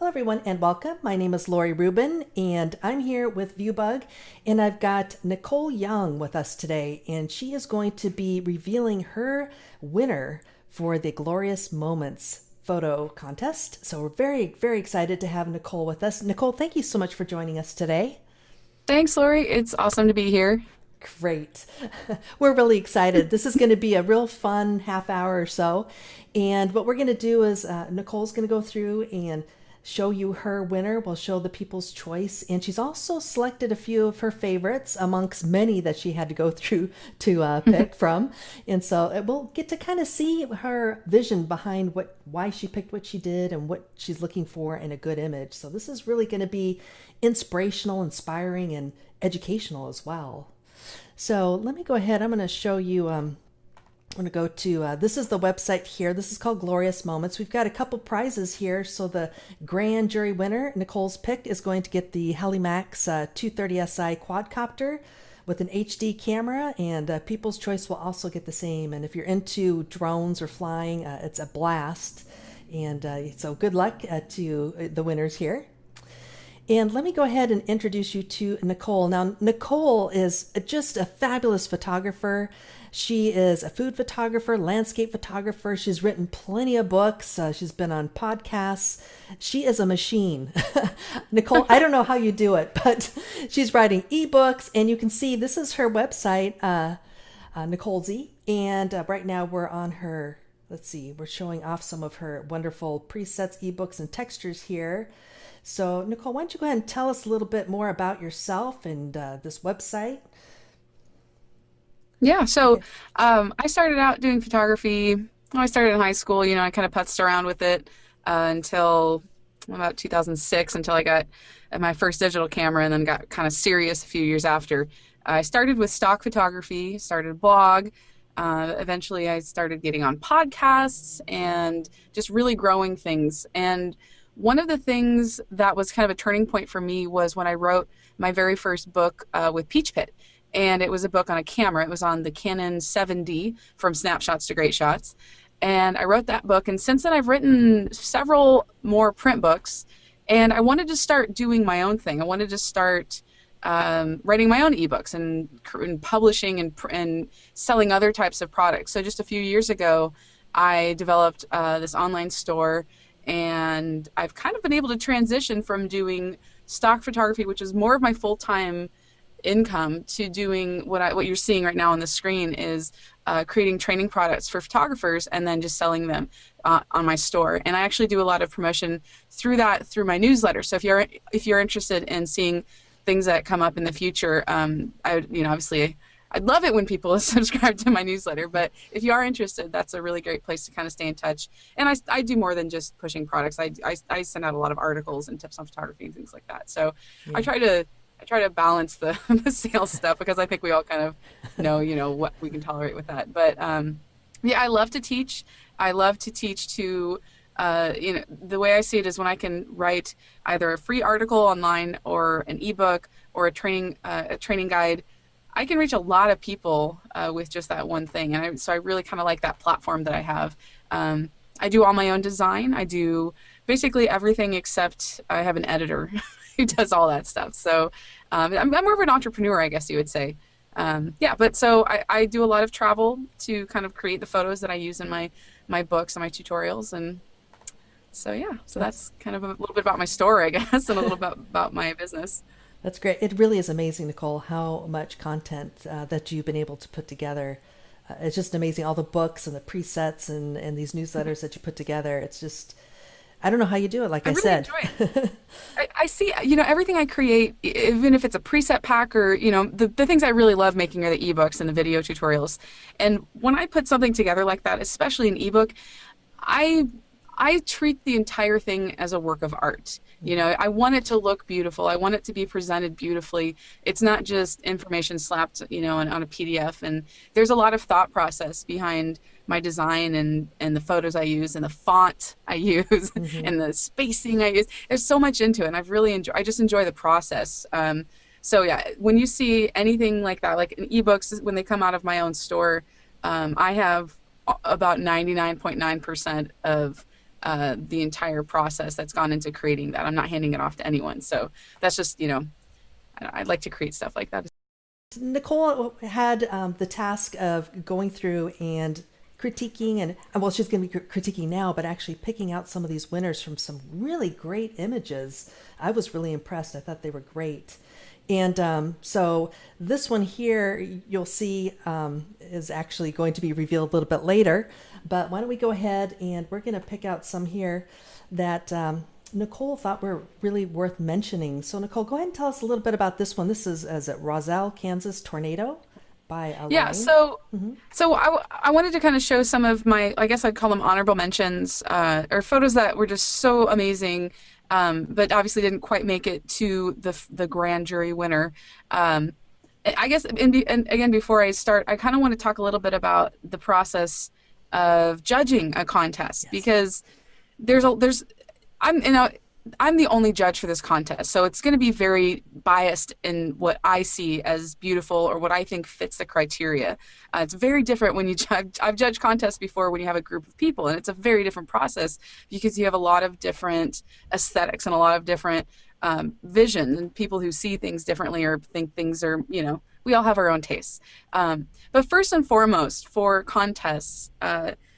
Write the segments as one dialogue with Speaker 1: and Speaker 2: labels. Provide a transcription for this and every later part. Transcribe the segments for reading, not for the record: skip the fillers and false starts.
Speaker 1: Hello, everyone, and welcome. My name is Lori Rubin, and I'm here with ViewBug, and I've got Nicole Young with us today, and she is going to be revealing her winner for the Glorious Moments photo contest. So we're very, very excited to have Nicole with us. Nicole, thank you so much for joining us today.
Speaker 2: Thanks, Lori. It's awesome to be here.
Speaker 1: Great. We're really excited. This is going to be a real fun half hour or so. And what we're going to do is Nicole's going to go through and show you her winner. We'll show the people's choice. And she's also selected a few of her favorites amongst many that she had to go through to pick from. And so we'll get to kind of see her vision behind why she picked what she did and what she's looking for in a good image. So this is really going to be inspirational, inspiring, and educational as well. So let me go ahead. I'm going to show you. I'm going to go to, this is the website here. This is called Glorious Moments. We've got a couple prizes here. So the grand jury winner, Nicole's pick, is going to get the Helimax 230SI quadcopter with an HD camera, and People's Choice will also get the same. And if you're into drones or flying, it's a blast. And so good luck to the winners here. And let me go ahead and introduce you to Nicole. Now, Nicole is just a fabulous photographer. She is a food photographer, landscape photographer. She's written plenty of books. She's been on podcasts. She is a machine. Nicole, I don't know how you do it, but she's writing ebooks. And you can see this is her website, Nicole Z. And right now we're on her, let's see, we're showing off some of her wonderful presets, ebooks, and textures here. So, Nicole, why don't you go ahead and tell us a little bit more about yourself and this website?
Speaker 2: Yeah, so
Speaker 1: Okay.
Speaker 2: I started out doing photography. Well, I started in high school. I kind of putzed around with it until about 2006, until I got my first digital camera and then got kind of serious a few years after. I started with stock photography, started a blog. Eventually, I started getting on podcasts and just really growing things. And one of the things that was kind of a turning point for me was when I wrote my very first book with Peach Pit. And it was a book on a camera. It was on the Canon 7D, From Snapshots to Great Shots. And I wrote that book. And since then, I've written several more print books. And I wanted to start doing my own thing. I wanted to start writing my own ebooks and publishing and selling other types of products. So just a few years ago, I developed this online store. And I've kind of been able to transition from doing stock photography, which is more of my full-time income, to doing what you're seeing right now on the screen is creating training products for photographers and then just selling them on my store. And I actually do a lot of promotion through my newsletter. So if you're interested in seeing things that come up in the future, obviously I'd love it when people subscribe to my newsletter, but if you are interested, that's a really great place to kind of stay in touch. And I do more than just pushing products. I send out a lot of articles and tips on photography and things like that. So
Speaker 1: Yeah.
Speaker 2: I try to balance the, the sales stuff, because I think we all kind of know, what we can tolerate with that. But yeah, I love to teach. I love to teach to, the way I see it is when I can write either a free article online or an ebook or a training guide, I can reach a lot of people with just that one thing. And so I really kind of like that platform that I have. I do all my own design. I do basically everything except I have an editor who does all that stuff. So I'm more of an entrepreneur, I guess you would say. Yeah, but so I do a lot of travel to kind of create the photos that I use in my books and my tutorials. And so, yeah, so that's kind of a little bit about my story, I guess, and a little bit about my business.
Speaker 1: That's great. It really is amazing, Nicole, how much content that you've been able to put together. It's just amazing. All the books and the presets and these newsletters that you put together. It's just, I don't know how you do it, like
Speaker 2: I
Speaker 1: I
Speaker 2: really
Speaker 1: said.
Speaker 2: enjoy it. I see, everything I create, even if it's a preset pack or, the things I really love making are the ebooks and the video tutorials. And when I put something together like that, especially an ebook, I treat the entire thing as a work of art. I want it to look beautiful. I want it to be presented beautifully. It's not just information slapped, on a PDF. And there's a lot of thought process behind my design and the photos I use and the font I use
Speaker 1: Hmm.
Speaker 2: and the spacing I use. There's so much into it, and I just enjoy the process. So yeah, when you see anything like that, like in ebooks, when they come out of my own store, I have about 99.9% of the entire process that's gone into creating that. I'm not handing it off to anyone. So that's just, I'd like to create stuff like that.
Speaker 1: Nicole had the task of going through and critiquing, and well, she's going to be critiquing now, but actually picking out some of these winners from some really great images. I was really impressed. I thought they were great. And so this one here, you'll see, is actually going to be revealed a little bit later. But why don't we go ahead and we're going to pick out some here that Nicole thought were really worth mentioning. So Nicole, go ahead and tell us a little bit about this one. This is at Roselle, Kansas Tornado by Elaine.
Speaker 2: Yeah, so I wanted to kind of show some of my, I guess I'd call them honorable mentions, or photos that were just so amazing, but obviously didn't quite make it to the grand jury winner. I guess, and again, before I start, I kind of want to talk a little bit about the process of judging a contest. Yes. Because I'm the only judge for this contest, so it's going to be very biased in what I see as beautiful or what I think fits the criteria. It's very different when you judge. I've judged contests before when you have a group of people, and it's a very different process because you have a lot of different aesthetics and a lot of different vision and people who see things differently or think things are, we all have our own tastes. But first and foremost, for contests,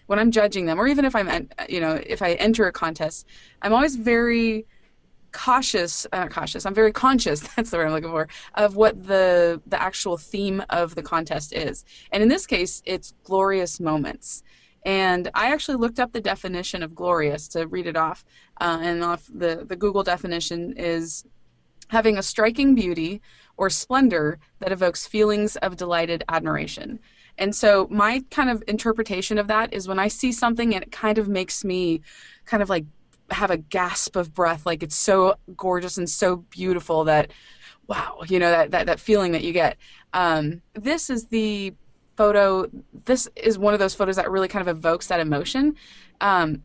Speaker 2: when I'm judging them, or even if if I enter a contest, I'm always very cautious. I'm very conscious. That's the word I'm looking for, of what the actual theme of the contest is. And in this case, it's glorious moments. And I actually looked up the definition of glorious to read it off. And off the Google definition is having a striking beauty or splendor that evokes feelings of delighted admiration. And so my kind of interpretation of that is when I see something and it kind of makes me kind of like have a gasp of breath, like it's so gorgeous and so beautiful that, wow, that feeling that you get. This is the photo. This is one of those photos that really kind of evokes that emotion. And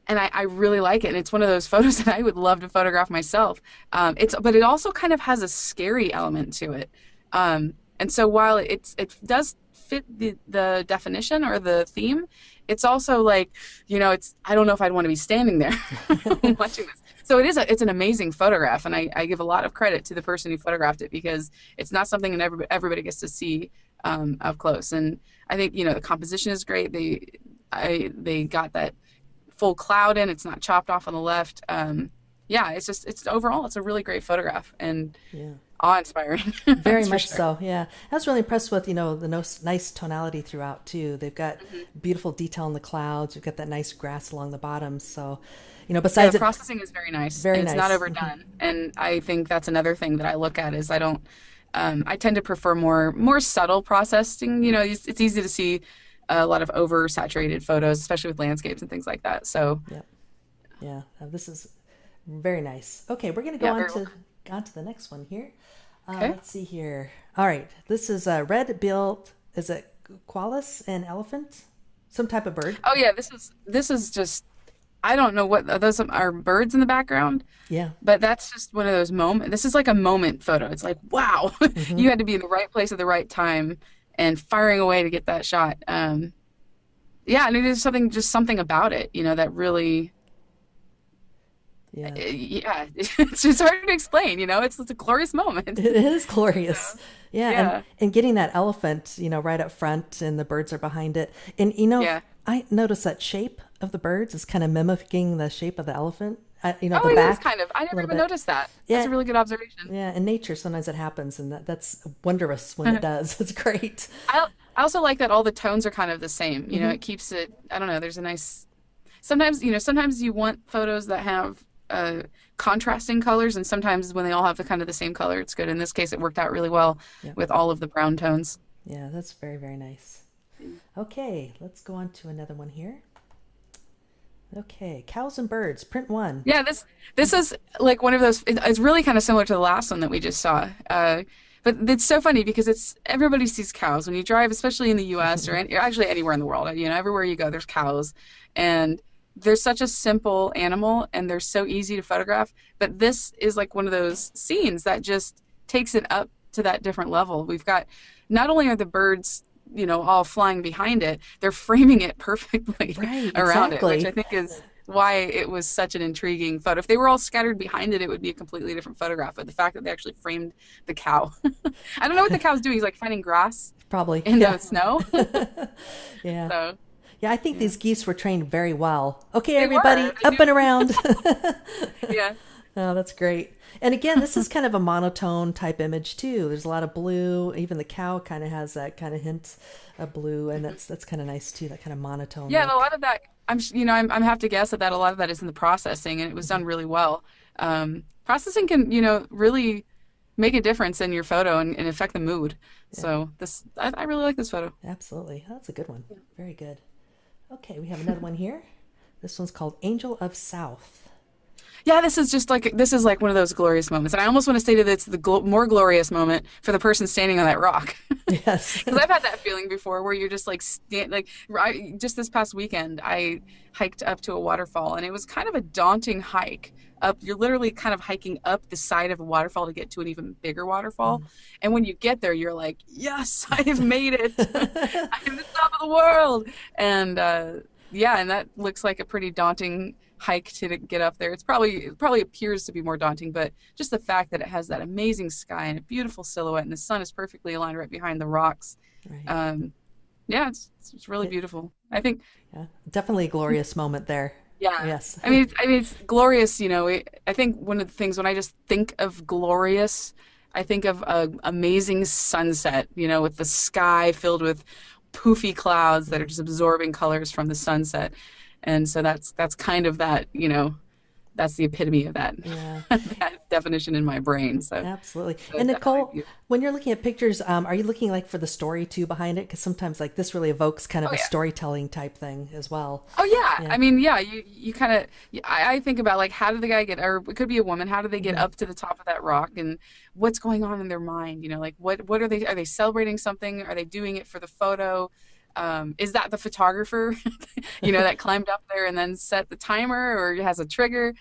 Speaker 2: I really like it. And it's one of those photos that I would love to photograph myself. But it also kind of has a scary element to it. And so while it does fit the definition or the theme, it's also like, I don't know if I'd want to be standing there watching this. So it's an amazing photograph, and I give a lot of credit to the person who photographed it because it's not something that everybody gets to see up close. And I think the composition is great. They got that full cloud in. It's not chopped off on the left. It's overall it's a really great photograph and awe-inspiring.
Speaker 1: Very much so. Yeah, I was really impressed with the nice tonality throughout too. They've got beautiful detail in the clouds. You've got that nice grass along the bottom. So besides
Speaker 2: the processing is very nice. It's not overdone. And I think that's another thing that I look at is I tend to prefer more subtle processing. It's easy to see a lot of oversaturated photos, especially with landscapes and things like that. So
Speaker 1: this is very nice. Okay, we're going to go on to the next one here.
Speaker 2: Okay.
Speaker 1: Let's see here. All right, this is a red-billed, is it koalas and elephant? Some type of bird.
Speaker 2: Oh yeah, this is just, I don't know what those are, birds in the background.
Speaker 1: Yeah.
Speaker 2: But that's just one of those moments. This is like a moment photo. It's like, wow, you had to be in the right place at the right time and firing away to get that shot. There's something about it, that really. It's just hard to explain. It's a glorious moment.
Speaker 1: It is glorious. And getting that elephant, right up front, and the birds are behind it. And I noticed that shape of the birds is kind of mimicking the shape of the elephant. The back.
Speaker 2: Is kind of. I never even noticed that. That's a really good observation.
Speaker 1: Yeah, in nature sometimes it happens, and that's wondrous when it does. It's great.
Speaker 2: I also like that all the tones are kind of the same. It keeps it. I don't know. There's a nice. Sometimes you want photos that have contrasting colors, and sometimes when they all have the same color, it's good. In this case, it worked out really well with all of the brown tones.
Speaker 1: Yeah, that's very, very nice. Okay, let's go on to another one here. Okay, cows and birds, print 1.
Speaker 2: Yeah, this is like one of those. It's really kind of similar to the last one that we just saw. But it's so funny because everybody sees cows when you drive, especially in the U.S. or actually anywhere in the world. Everywhere you go, there's cows, and they're such a simple animal and they're so easy to photograph, but this is like one of those scenes that just takes it up to that different level. We've got, not only are the birds, all flying behind it, they're framing it perfectly around it, which I think is why it was such an intriguing photo. If they were all scattered behind it, it would be a completely different photograph. But the fact that they actually framed the cow, I don't know what the cow's doing. He's like finding grass
Speaker 1: Probably.
Speaker 2: in
Speaker 1: Yeah.
Speaker 2: the snow.
Speaker 1: Yeah.
Speaker 2: So
Speaker 1: Yeah, I think
Speaker 2: yeah,
Speaker 1: these geese were trained very well. Okay,
Speaker 2: they
Speaker 1: everybody,
Speaker 2: were. They
Speaker 1: up
Speaker 2: knew.
Speaker 1: and around.
Speaker 2: Yeah.
Speaker 1: Oh, that's great. And again, this is kind of a monotone type image too. There's a lot of blue. Even the cow kind of has that kind of hint of blue, and that's kind of nice too. That kind of monotone
Speaker 2: Yeah, and a
Speaker 1: look.
Speaker 2: lot of that, I'm have to guess that a lot of that is in the processing, and it was
Speaker 1: Hmm.
Speaker 2: done really well. Processing can, really make a difference in your photo and affect the mood.
Speaker 1: Yeah,
Speaker 2: So I really like this photo.
Speaker 1: absolutely. That's a good one. Very good. Okay, we have another one here. This one's called Angel of South.
Speaker 2: Yeah, this is like one of those glorious moments, and I almost want to say that it's the more glorious moment for the person standing on that rock.
Speaker 1: Yes.
Speaker 2: Because I've had that feeling before, where you're just like just this past weekend, I hiked up to a waterfall, and it was kind of a daunting hike. Up, you're literally kind of hiking up the side of a waterfall to get to an even bigger waterfall, and when you get there, you're like, "Yes, I have made it! I'm the top of the world!" And yeah, and that looks like a pretty daunting hike to get up there. It probably appears to be more daunting, but just the fact that it has that amazing sky and a beautiful silhouette, and the sun is perfectly aligned right behind the rocks.
Speaker 1: Right.
Speaker 2: Um, yeah, it's really
Speaker 1: It,
Speaker 2: beautiful. I think,
Speaker 1: yeah, definitely a glorious moment there.
Speaker 2: yeah.
Speaker 1: Yes.
Speaker 2: It's glorious. I think one of the things when I just think of glorious, I think of a amazing sunset. With the sky filled with poofy clouds that are just absorbing colors from the sunset, and so that's kind of that. That's the epitome of that
Speaker 1: Yeah.
Speaker 2: that definition in my brain.
Speaker 1: Absolutely.
Speaker 2: So
Speaker 1: And
Speaker 2: it's definitely
Speaker 1: Nicole,
Speaker 2: beautiful.
Speaker 1: when you're looking at pictures, are you looking like for the story too behind it? Because sometimes like this really evokes kind of
Speaker 2: Oh
Speaker 1: a
Speaker 2: yeah.
Speaker 1: storytelling type thing as well.
Speaker 2: Oh yeah.
Speaker 1: Yeah.
Speaker 2: Yeah, you kind of I think about like how did the guy get, or it could be a woman, how did they get
Speaker 1: Hmm.
Speaker 2: up to the top of that rock, and what's going on in their mind, like what are they celebrating something? Are they doing it for the photo? Is that the photographer, that climbed up there and then set the timer or has a trigger?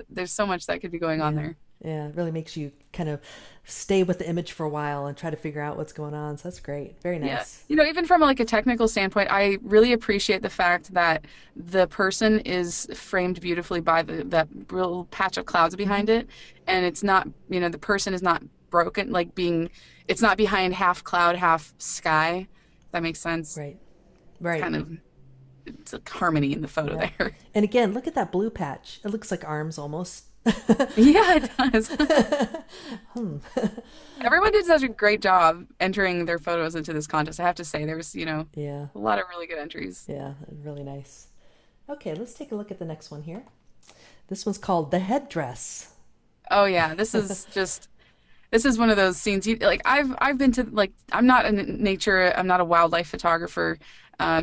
Speaker 2: There's so much that could be going on
Speaker 1: Yeah.
Speaker 2: there.
Speaker 1: Yeah. It really makes you kind of stay with the image for a while and try to figure out what's going on. So that's great. Very
Speaker 2: Yeah.
Speaker 1: nice.
Speaker 2: Even from like a technical standpoint, I really appreciate the fact that the person is framed beautifully by that real patch of clouds
Speaker 1: Hmm.
Speaker 2: behind it. And it's not, the person is not broken, like it's not behind half cloud, half sky. If that makes sense.
Speaker 1: Right.
Speaker 2: It's
Speaker 1: Right.
Speaker 2: kind of, it's like harmony in the photo
Speaker 1: Yeah.
Speaker 2: there.
Speaker 1: And again, look at that blue patch. It looks like arms almost.
Speaker 2: Yeah, it does.
Speaker 1: Hmm.
Speaker 2: Everyone did such a great job entering their photos into this contest. I have to say, there was,
Speaker 1: Yeah.
Speaker 2: a lot of really good entries.
Speaker 1: Yeah. Really nice. Okay, let's take a look at the next one here. This one's called The Headdress.
Speaker 2: Oh yeah, this is one of those scenes like I've been to, like, I'm not a nature, I'm not a wildlife photographer,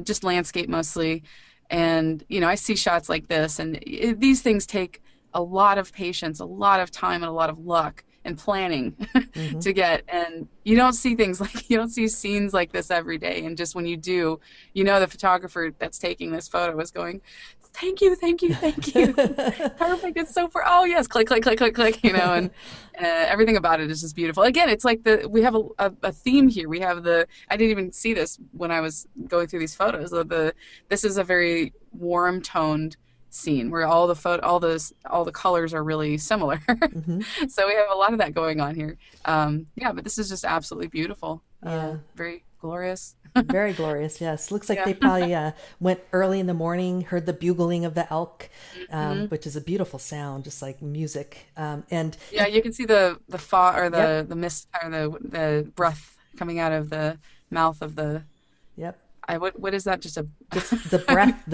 Speaker 2: just landscape mostly. And I see shots like this, and these things take a lot of patience, a lot of time, and a lot of luck and planning
Speaker 1: Hmm.
Speaker 2: to get. And you don't see things like you don't see scenes like this every day. And just when you do, the photographer that's taking this photo is going, "Thank you, thank you, thank you." Perfect. It's so for, oh yes, click, click, click, click, click, and everything about it is just beautiful. Again, it's like we have a theme here. We have I didn't even see this when I was going through these photos. This is a very warm toned scene where all the colors are really similar.
Speaker 1: Hmm.
Speaker 2: So we have a lot of that going on here. Yeah, but this is just absolutely beautiful.
Speaker 1: Yeah.
Speaker 2: Very glorious.
Speaker 1: Very glorious, yes. Looks like
Speaker 2: Yeah.
Speaker 1: they probably went early in the morning, heard the bugling of the elk,
Speaker 2: Hmm.
Speaker 1: which is a beautiful sound, just like music. And
Speaker 2: Yeah, you can see the fa or
Speaker 1: yep,
Speaker 2: the mist or the breath coming out of the mouth of the.
Speaker 1: yep.
Speaker 2: What is that? Just a.
Speaker 1: Just the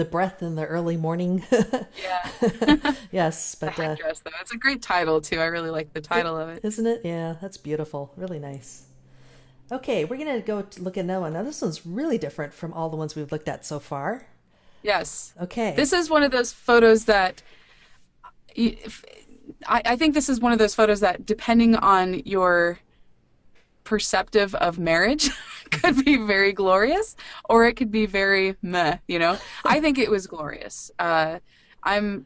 Speaker 1: breath in the early morning.
Speaker 2: Yeah,
Speaker 1: Yes,
Speaker 2: the
Speaker 1: but
Speaker 2: headdress though. It's a great title too. I really like the
Speaker 1: it,
Speaker 2: title of it.
Speaker 1: isn't it? Yeah, that's beautiful. Really nice. Okay, we're gonna go to look at another one. Now this one's really different from all the ones we've looked at so far.
Speaker 2: Yes,
Speaker 1: Okay.
Speaker 2: this is one of those photos that if, I think this is one of those photos that, depending on your perceptive of marriage, could be very glorious, or it could be very meh. I think it was glorious. I'm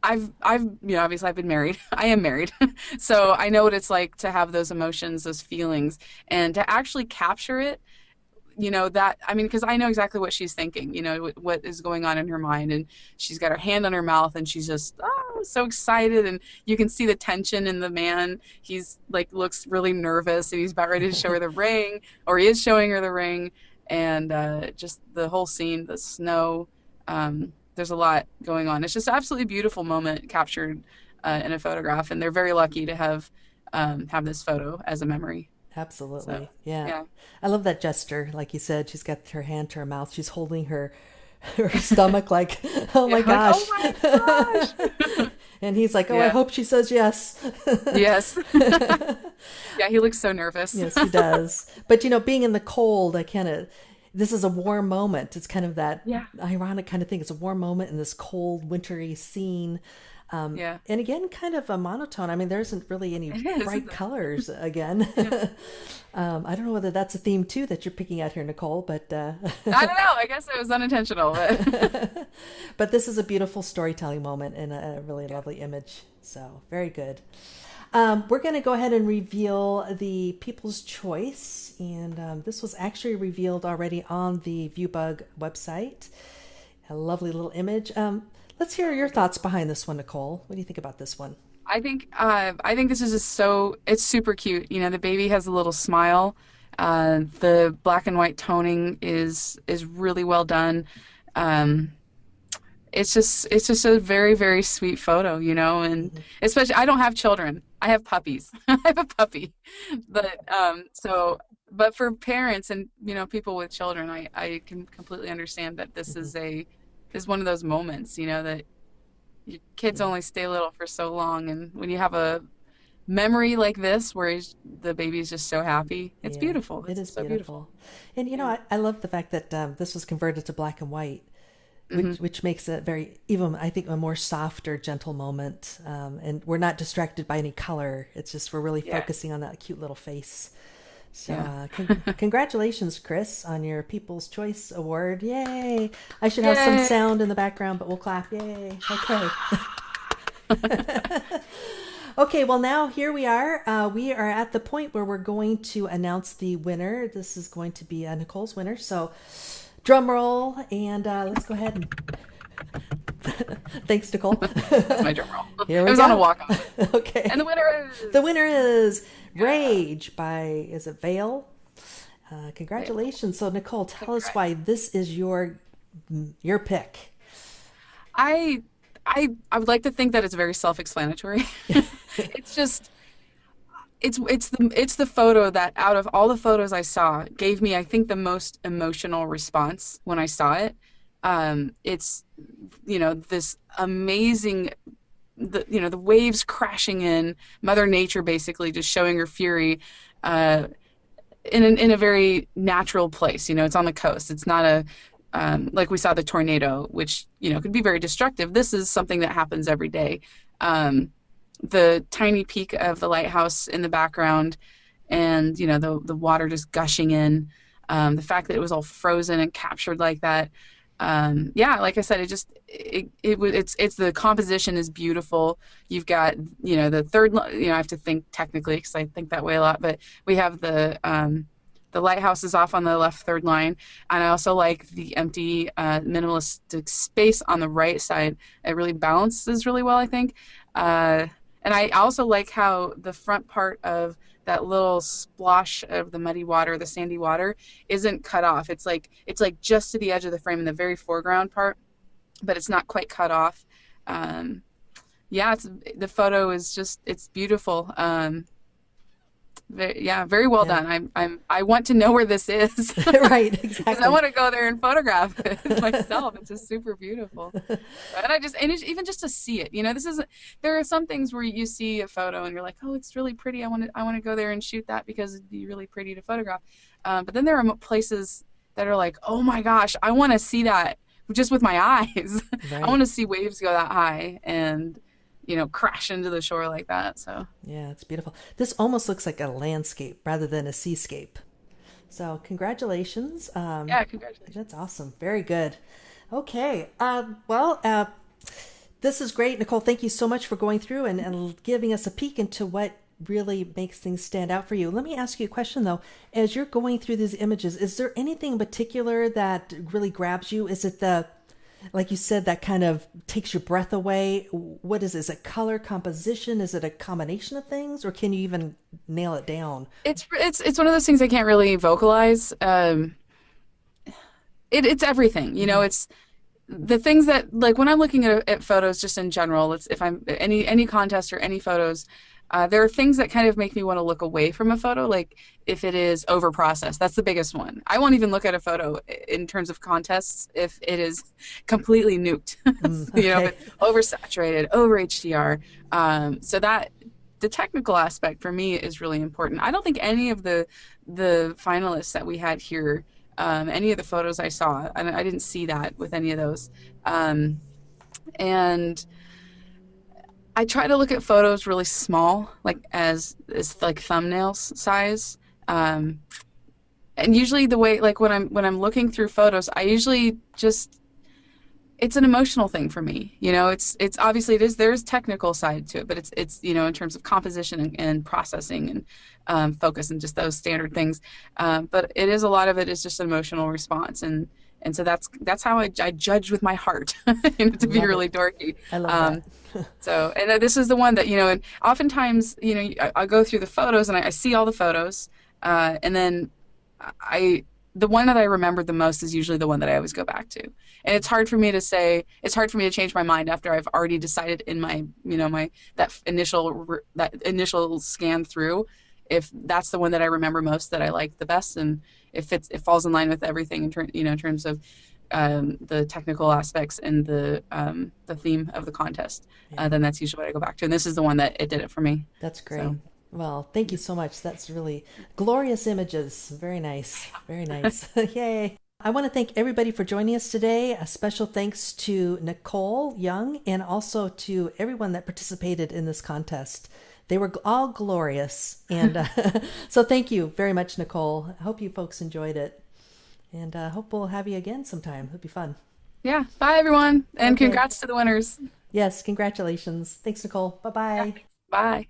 Speaker 2: obviously I've been married. I am married. So I know what it's like to have those emotions, those feelings, and to actually capture it. that, I mean, because I know exactly what she's thinking, what is going on in her mind. And she's got her hand on her mouth and she's just so excited. And you can see the tension in the man. He's like, looks really nervous and he's about ready to show her the ring, or he is showing her the ring. And just the whole scene, the snow, there's a lot going on. It's just an absolutely beautiful moment captured in a photograph. And they're very lucky to have this photo as a memory.
Speaker 1: Absolutely.
Speaker 2: So,
Speaker 1: Yeah.
Speaker 2: yeah.
Speaker 1: I love that gesture. Like you said, she's got her hand to her mouth. She's holding her stomach like, oh
Speaker 2: Yeah,
Speaker 1: my
Speaker 2: like,
Speaker 1: gosh.
Speaker 2: oh my gosh.
Speaker 1: And he's like, oh, I
Speaker 2: Yeah.
Speaker 1: hope she says yes.
Speaker 2: Yes. Yeah, he looks so nervous.
Speaker 1: Yes, he does. But being in the cold, this is a warm moment. It's kind of that
Speaker 2: Yeah.
Speaker 1: ironic kind of thing. It's a warm moment in this cold, wintry scene.
Speaker 2: Yeah.
Speaker 1: And again, kind of a monotone. I mean, there isn't really any
Speaker 2: It is,
Speaker 1: bright
Speaker 2: isn't it?
Speaker 1: colors again.
Speaker 2: Yeah.
Speaker 1: I don't know whether that's a theme too that you're picking out here, Nicole, but
Speaker 2: I don't know. I guess it was unintentional, but
Speaker 1: but this is a beautiful storytelling moment and a really
Speaker 2: yeah.
Speaker 1: lovely image. So very good. We're going to go ahead and reveal the People's Choice, and this was actually revealed already on the ViewBug website. A lovely little image. Let's hear your thoughts behind this one, Nicole. What do you think about this one?
Speaker 2: I think this is just it's super cute. The baby has a little smile. The black and white toning is really well done. Um, it's just a very, very sweet photo, and
Speaker 1: Mhm.
Speaker 2: especially I don't have children. I have puppies. I have a puppy. But for parents and people with children, I can completely understand that this
Speaker 1: Mhm.
Speaker 2: is one of those moments, that your kids
Speaker 1: Yeah.
Speaker 2: only stay little for so long, and when you have a memory like this where the baby's just so happy, it's
Speaker 1: Yeah,
Speaker 2: beautiful.
Speaker 1: it
Speaker 2: It's
Speaker 1: is
Speaker 2: so beautiful.
Speaker 1: beautiful. And
Speaker 2: Yeah.
Speaker 1: I love the fact that this was converted to black and white,
Speaker 2: Hmm.
Speaker 1: which makes it very, even I think, a more softer, gentle moment. And we're not distracted by any color. It's just we're really
Speaker 2: Yeah.
Speaker 1: focusing on that cute little face. So
Speaker 2: Yeah.
Speaker 1: congratulations, Chris, on your People's Choice Award. Yay! I should have some
Speaker 2: Yay.
Speaker 1: sound in the background, but we'll clap. Yay! Okay. Okay, well, now here we are. We are at the point where we're going to announce the winner. This is going to be Nicole's winner. So, drum roll, and let's go ahead and thanks, Nicole.
Speaker 2: That's my drum roll.
Speaker 1: Here
Speaker 2: It
Speaker 1: we
Speaker 2: was on a
Speaker 1: go.
Speaker 2: walk on.
Speaker 1: Okay.
Speaker 2: And the winner
Speaker 1: The
Speaker 2: is
Speaker 1: winner is
Speaker 2: yeah.
Speaker 1: Rage by, is it Vale? Congratulations. So, Nicole, tell us
Speaker 2: Congrats.
Speaker 1: why this is your pick.
Speaker 2: I I would like to think that it's very self-explanatory. It's just it's the photo that out of all the photos I saw gave me I think the most emotional response when I saw it. It's this amazing the waves crashing in, Mother Nature basically just showing her fury uh, in a very natural place. It's on the coast. It's not a like we saw the tornado, which could be very destructive. This is something that happens every day. Um, the tiny peak of the lighthouse in the background, and the water just gushing in. The fact that it was all frozen and captured like that. Yeah, like I said, it's the composition is beautiful. You've got the third I have to think technically because I think that way a lot, but we have the lighthouse is off on the left third line, and I also like the empty minimalistic space on the right side. It really balances really well, I think. And I also like how the front part of that little splosh of the muddy water, the sandy water, isn't cut off. It's like just to the edge of the frame in the very foreground part, but it's not quite cut off. Yeah, the photo is it's beautiful. Yeah, very well
Speaker 1: Yeah.
Speaker 2: done. I want to know where this is
Speaker 1: Right,
Speaker 2: because I
Speaker 1: exactly.
Speaker 2: want to go there and photograph it myself. It's just super beautiful. Even just to see it, there are some things where you see a photo and you're like, oh, it's really pretty. I want to go there and shoot that because it'd be really pretty to photograph. But then there are places that are like, oh my gosh, I want to see that just with my eyes. I
Speaker 1: Right.
Speaker 2: want to see waves go that high and crash into the shore like that. So
Speaker 1: Yeah, it's beautiful. This almost looks like a landscape rather than a seascape. So, congratulations.
Speaker 2: yeah, congratulations.
Speaker 1: That's awesome. Very good. Okay. Well, this is great, Nicole. Thank you so much for going through and giving us a peek into what really makes things stand out for you. Let me ask you a question though. As you're going through these images, is there anything in particular that really grabs you? Is it the, like you said, that kind of takes your breath away? What is it? Is it color composition? Is it a combination of things, or can you even nail it down?
Speaker 2: It's one of those things I can't really vocalize. It's everything, you know.
Speaker 1: Hmm.
Speaker 2: It's the things that, like, when I'm looking at photos just in general, it's if I'm any contest or any photos, there are things that kind of make me want to look away from a photo, like if it is over processed. That's the biggest one. I won't even look at a photo in terms of contests if it is completely nuked.
Speaker 1: Mm,
Speaker 2: You know, if
Speaker 1: okay.
Speaker 2: it's oversaturated, over HDR. So that the technical aspect for me is really important. I don't think any of the finalists that we had here, any of the photos I saw, I didn't see that with any of those. Um, and I try to look at photos really small, like as like thumbnails size. Um, and usually the way, like when I'm looking through photos, I usually just it's an emotional thing for me. You know, it's obviously there's technical side to it, but it's you know, in terms of composition and processing and focus and just those standard things. But it is, a lot of it is just an emotional response, and so that's how I judge with my heart, you know,
Speaker 1: I
Speaker 2: to be
Speaker 1: love
Speaker 2: really
Speaker 1: it.
Speaker 2: dorky.
Speaker 1: I love that.
Speaker 2: Um, so, and this is the one that, you know, and oftentimes, you know, I go through the photos and I see all the photos, and then I, the one that I remember the most is usually the one that I always go back to. And it's hard for me to say, it's hard for me to change my mind after I've already decided in my, you know, my, that initial scan through, if that's the one that I remember most, that I like the best, and if it falls in line with everything you know, in terms of the technical aspects and the theme of the contest,
Speaker 1: Yeah.
Speaker 2: then that's usually what I go back to. And this is the one that it did it for me.
Speaker 1: That's great.
Speaker 2: So
Speaker 1: Well, thank you so much. That's really glorious images. Very nice. Very nice. Yay. I want to thank everybody for joining us today. A special thanks to Nicole Young and also to everyone that participated in this contest. They were all glorious. And so thank you very much, Nicole. I hope you folks enjoyed it. And hope we'll have you again sometime. It'll be fun.
Speaker 2: yeah, bye everyone, and
Speaker 1: Okay.
Speaker 2: congrats to the winners.
Speaker 1: Yes, congratulations. Thanks, Nicole. Bye
Speaker 2: Yeah,
Speaker 1: bye.
Speaker 2: thanks. Bye.